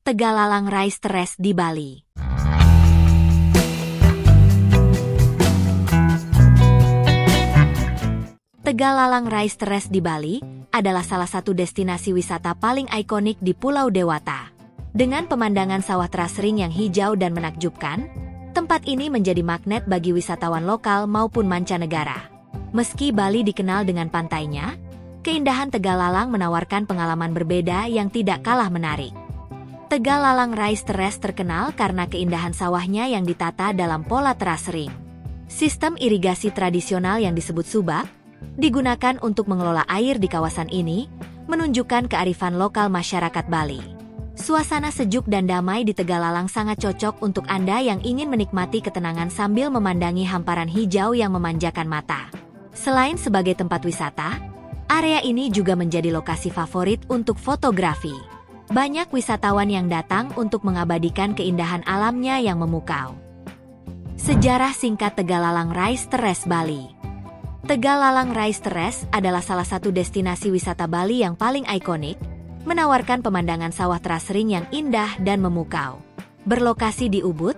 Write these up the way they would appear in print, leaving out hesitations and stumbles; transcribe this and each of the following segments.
Tegalalang Rice Terrace di Bali. Tegalalang Rice Terrace di Bali adalah salah satu destinasi wisata paling ikonik di Pulau Dewata. Dengan pemandangan sawah terasering yang hijau dan menakjubkan, tempat ini menjadi magnet bagi wisatawan lokal maupun mancanegara. Meski Bali dikenal dengan pantainya, keindahan Tegalalang menawarkan pengalaman berbeda yang tidak kalah menarik. Tegalalang Rice Terrace terkenal karena keindahan sawahnya yang ditata dalam pola terasering. Sistem irigasi tradisional yang disebut subak digunakan untuk mengelola air di kawasan ini, menunjukkan kearifan lokal masyarakat Bali. Suasana sejuk dan damai di Tegalalang sangat cocok untuk Anda yang ingin menikmati ketenangan sambil memandangi hamparan hijau yang memanjakan mata. Selain sebagai tempat wisata, area ini juga menjadi lokasi favorit untuk fotografi. Banyak wisatawan yang datang untuk mengabadikan keindahan alamnya yang memukau. Sejarah singkat Tegalalang Rice Terrace Bali. Tegalalang Rice Terrace adalah salah satu destinasi wisata Bali yang paling ikonik, menawarkan pemandangan sawah terasering yang indah dan memukau. Berlokasi di Ubud,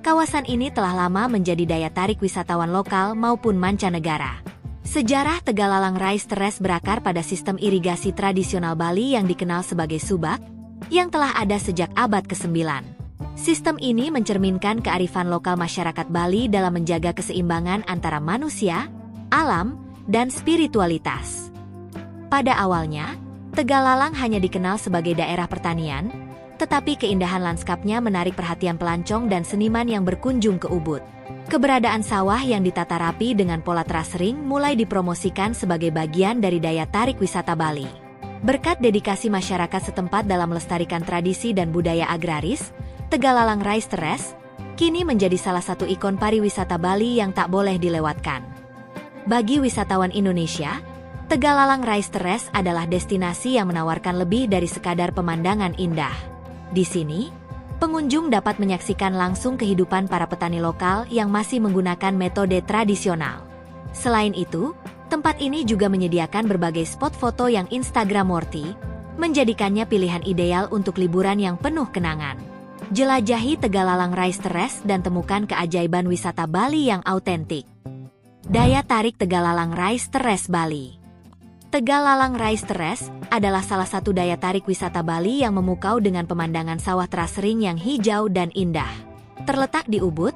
kawasan ini telah lama menjadi daya tarik wisatawan lokal maupun mancanegara. Sejarah Tegalalang Rice Terrace berakar pada sistem irigasi tradisional Bali yang dikenal sebagai subak, yang telah ada sejak abad ke-9. Sistem ini mencerminkan kearifan lokal masyarakat Bali dalam menjaga keseimbangan antara manusia, alam, dan spiritualitas. Pada awalnya, Tegalalang hanya dikenal sebagai daerah pertanian, tetapi keindahan lanskapnya menarik perhatian pelancong dan seniman yang berkunjung ke Ubud. Keberadaan sawah yang ditata rapi dengan pola terasering mulai dipromosikan sebagai bagian dari daya tarik wisata Bali. Berkat dedikasi masyarakat setempat dalam melestarikan tradisi dan budaya agraris, Tegalalang Rice Terrace kini menjadi salah satu ikon pariwisata Bali yang tak boleh dilewatkan. Bagi wisatawan Indonesia, Tegalalang Rice Terrace adalah destinasi yang menawarkan lebih dari sekadar pemandangan indah. Di sini, pengunjung dapat menyaksikan langsung kehidupan para petani lokal yang masih menggunakan metode tradisional. Selain itu, tempat ini juga menyediakan berbagai spot foto yang Instagram-worthy, menjadikannya pilihan ideal untuk liburan yang penuh kenangan. Jelajahi Tegalalang Rice Terrace dan temukan keajaiban wisata Bali yang autentik. Daya tarik Tegalalang Rice Terrace Bali. Tegalalang Rice Terrace adalah salah satu daya tarik wisata Bali yang memukau dengan pemandangan sawah terasering yang hijau dan indah. Terletak di Ubud,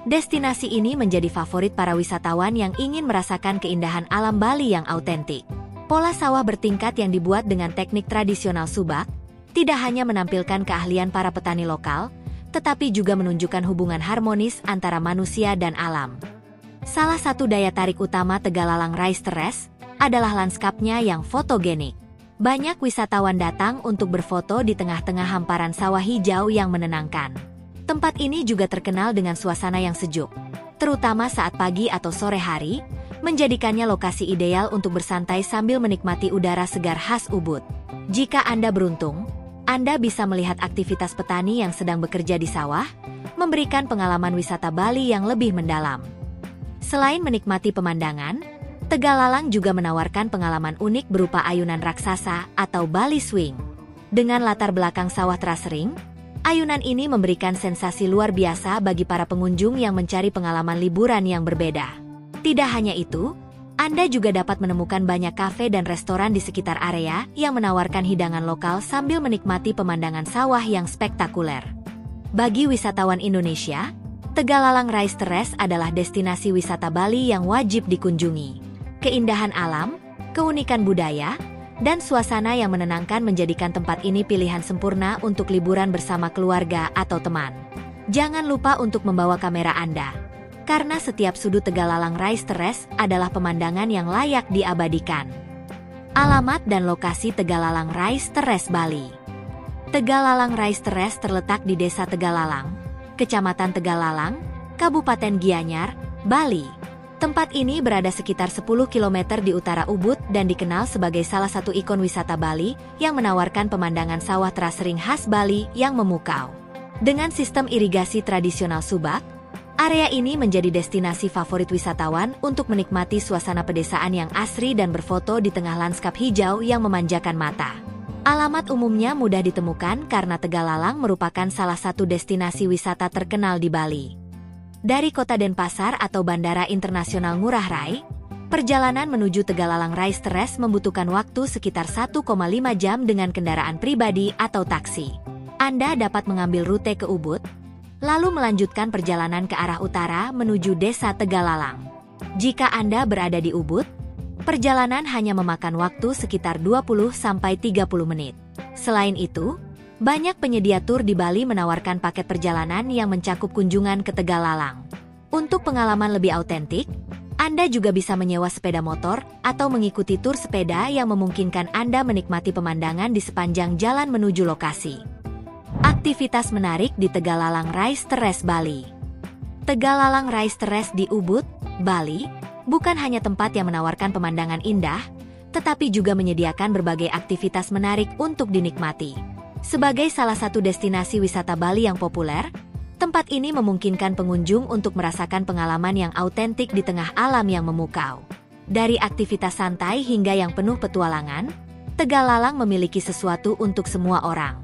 destinasi ini menjadi favorit para wisatawan yang ingin merasakan keindahan alam Bali yang autentik. Pola sawah bertingkat yang dibuat dengan teknik tradisional subak, tidak hanya menampilkan keahlian para petani lokal, tetapi juga menunjukkan hubungan harmonis antara manusia dan alam. Salah satu daya tarik utama Tegalalang Rice Terrace adalah lanskapnya yang fotogenik. Banyak wisatawan datang untuk berfoto di tengah-tengah hamparan sawah hijau yang menenangkan. Tempat ini juga terkenal dengan suasana yang sejuk, terutama saat pagi atau sore hari, menjadikannya lokasi ideal untuk bersantai sambil menikmati udara segar khas Ubud. Jika Anda beruntung, Anda bisa melihat aktivitas petani yang sedang bekerja di sawah, memberikan pengalaman wisata Bali yang lebih mendalam. Selain menikmati pemandangan, Tegalalang juga menawarkan pengalaman unik berupa ayunan raksasa atau Bali Swing. Dengan latar belakang sawah terasering, ayunan ini memberikan sensasi luar biasa bagi para pengunjung yang mencari pengalaman liburan yang berbeda. Tidak hanya itu, Anda juga dapat menemukan banyak kafe dan restoran di sekitar area yang menawarkan hidangan lokal sambil menikmati pemandangan sawah yang spektakuler. Bagi wisatawan Indonesia, Tegalalang Rice Terrace adalah destinasi wisata Bali yang wajib dikunjungi. Keindahan alam, keunikan budaya, dan suasana yang menenangkan menjadikan tempat ini pilihan sempurna untuk liburan bersama keluarga atau teman. Jangan lupa untuk membawa kamera Anda, karena setiap sudut Tegalalang Rice Terrace adalah pemandangan yang layak diabadikan. Alamat dan lokasi Tegalalang Rice Terrace Bali. Tegalalang Rice Terrace terletak di Desa Tegalalang, Kecamatan Tegalalang, Kabupaten Gianyar, Bali. Tempat ini berada sekitar 10 km di utara Ubud dan dikenal sebagai salah satu ikon wisata Bali yang menawarkan pemandangan sawah terasering khas Bali yang memukau. Dengan sistem irigasi tradisional subak, area ini menjadi destinasi favorit wisatawan untuk menikmati suasana pedesaan yang asri dan berfoto di tengah lanskap hijau yang memanjakan mata. Alamat umumnya mudah ditemukan karena Tegalalang merupakan salah satu destinasi wisata terkenal di Bali. Dari kota Denpasar atau Bandara Internasional Ngurah Rai, perjalanan menuju Tegalalang Rise Terrace membutuhkan waktu sekitar 1,5 jam dengan kendaraan pribadi atau taksi. Anda dapat mengambil rute ke Ubud, lalu melanjutkan perjalanan ke arah utara menuju Desa Tegalalang. Jika Anda berada di Ubud, perjalanan hanya memakan waktu sekitar 20-30 menit. Selain itu, banyak penyedia tur di Bali menawarkan paket perjalanan yang mencakup kunjungan ke Tegalalang. Untuk pengalaman lebih autentik, Anda juga bisa menyewa sepeda motor atau mengikuti tur sepeda yang memungkinkan Anda menikmati pemandangan di sepanjang jalan menuju lokasi. Aktivitas menarik di Tegalalang Rise Terrace Bali. Tegalalang Rise Terrace di Ubud, Bali, bukan hanya tempat yang menawarkan pemandangan indah, tetapi juga menyediakan berbagai aktivitas menarik untuk dinikmati. Sebagai salah satu destinasi wisata Bali yang populer, tempat ini memungkinkan pengunjung untuk merasakan pengalaman yang autentik di tengah alam yang memukau. Dari aktivitas santai hingga yang penuh petualangan, Tegalalang memiliki sesuatu untuk semua orang.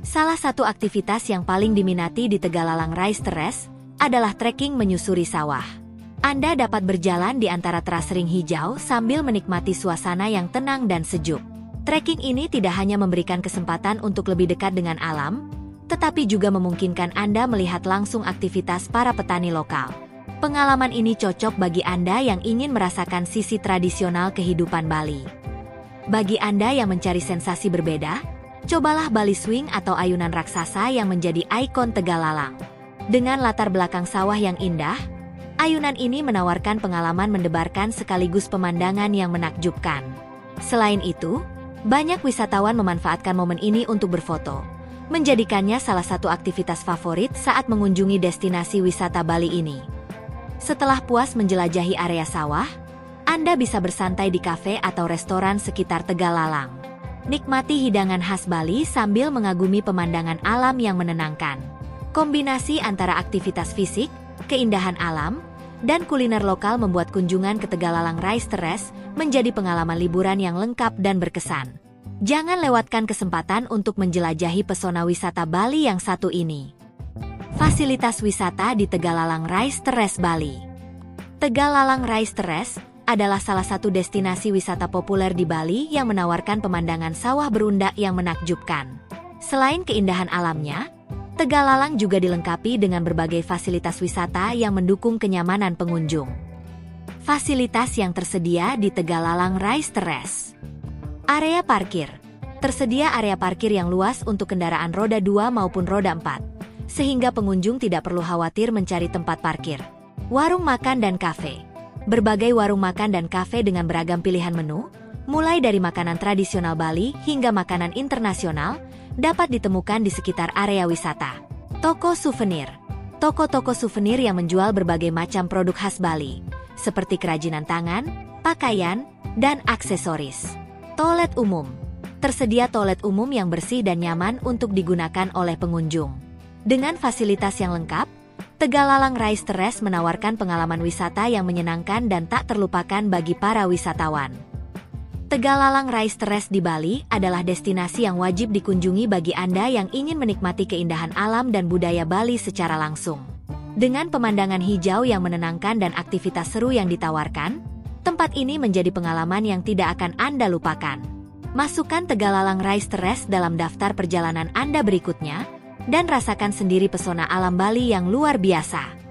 Salah satu aktivitas yang paling diminati di Tegalalang Rise Terrace adalah trekking menyusuri sawah. Anda dapat berjalan di antara teras ring hijau sambil menikmati suasana yang tenang dan sejuk. Trekking ini tidak hanya memberikan kesempatan untuk lebih dekat dengan alam, tetapi juga memungkinkan Anda melihat langsung aktivitas para petani lokal. Pengalaman ini cocok bagi Anda yang ingin merasakan sisi tradisional kehidupan Bali. Bagi Anda yang mencari sensasi berbeda, cobalah Bali Swing atau ayunan raksasa yang menjadi ikon Tegalalang. Dengan latar belakang sawah yang indah, ayunan ini menawarkan pengalaman mendebarkan sekaligus pemandangan yang menakjubkan. Selain itu, banyak wisatawan memanfaatkan momen ini untuk berfoto, menjadikannya salah satu aktivitas favorit saat mengunjungi destinasi wisata Bali ini. Setelah puas menjelajahi area sawah, Anda bisa bersantai di kafe atau restoran sekitar Tegalalang. Nikmati hidangan khas Bali sambil mengagumi pemandangan alam yang menenangkan. Kombinasi antara aktivitas fisik, keindahan alam, dan kuliner lokal membuat kunjungan ke Tegalalang Rise Terrace menjadi pengalaman liburan yang lengkap dan berkesan. Jangan lewatkan kesempatan untuk menjelajahi pesona wisata Bali yang satu ini. Fasilitas wisata di Tegalalang Rise Terrace Bali. Tegalalang Rise Terrace adalah salah satu destinasi wisata populer di Bali yang menawarkan pemandangan sawah berundak yang menakjubkan. Selain keindahan alamnya, Tegalalang juga dilengkapi dengan berbagai fasilitas wisata yang mendukung kenyamanan pengunjung. Fasilitas yang tersedia di Tegalalang Rise Terrace. Area parkir. Tersedia area parkir yang luas untuk kendaraan roda 2 maupun roda 4, sehingga pengunjung tidak perlu khawatir mencari tempat parkir. Warung makan dan kafe. Berbagai warung makan dan kafe dengan beragam pilihan menu, mulai dari makanan tradisional Bali hingga makanan internasional, dapat ditemukan di sekitar area wisata. Toko souvenir. Toko-toko souvenir yang menjual berbagai macam produk khas Bali, seperti kerajinan tangan, pakaian, dan aksesoris. Toilet umum. Tersedia toilet umum yang bersih dan nyaman untuk digunakan oleh pengunjung. Dengan fasilitas yang lengkap, Tegalalang Rise Terrace menawarkan pengalaman wisata yang menyenangkan dan tak terlupakan bagi para wisatawan. Tegalalang Rise Terrace di Bali adalah destinasi yang wajib dikunjungi bagi Anda yang ingin menikmati keindahan alam dan budaya Bali secara langsung. Dengan pemandangan hijau yang menenangkan dan aktivitas seru yang ditawarkan, tempat ini menjadi pengalaman yang tidak akan Anda lupakan. Masukkan Tegalalang Rise Terrace dalam daftar perjalanan Anda berikutnya, dan rasakan sendiri pesona alam Bali yang luar biasa.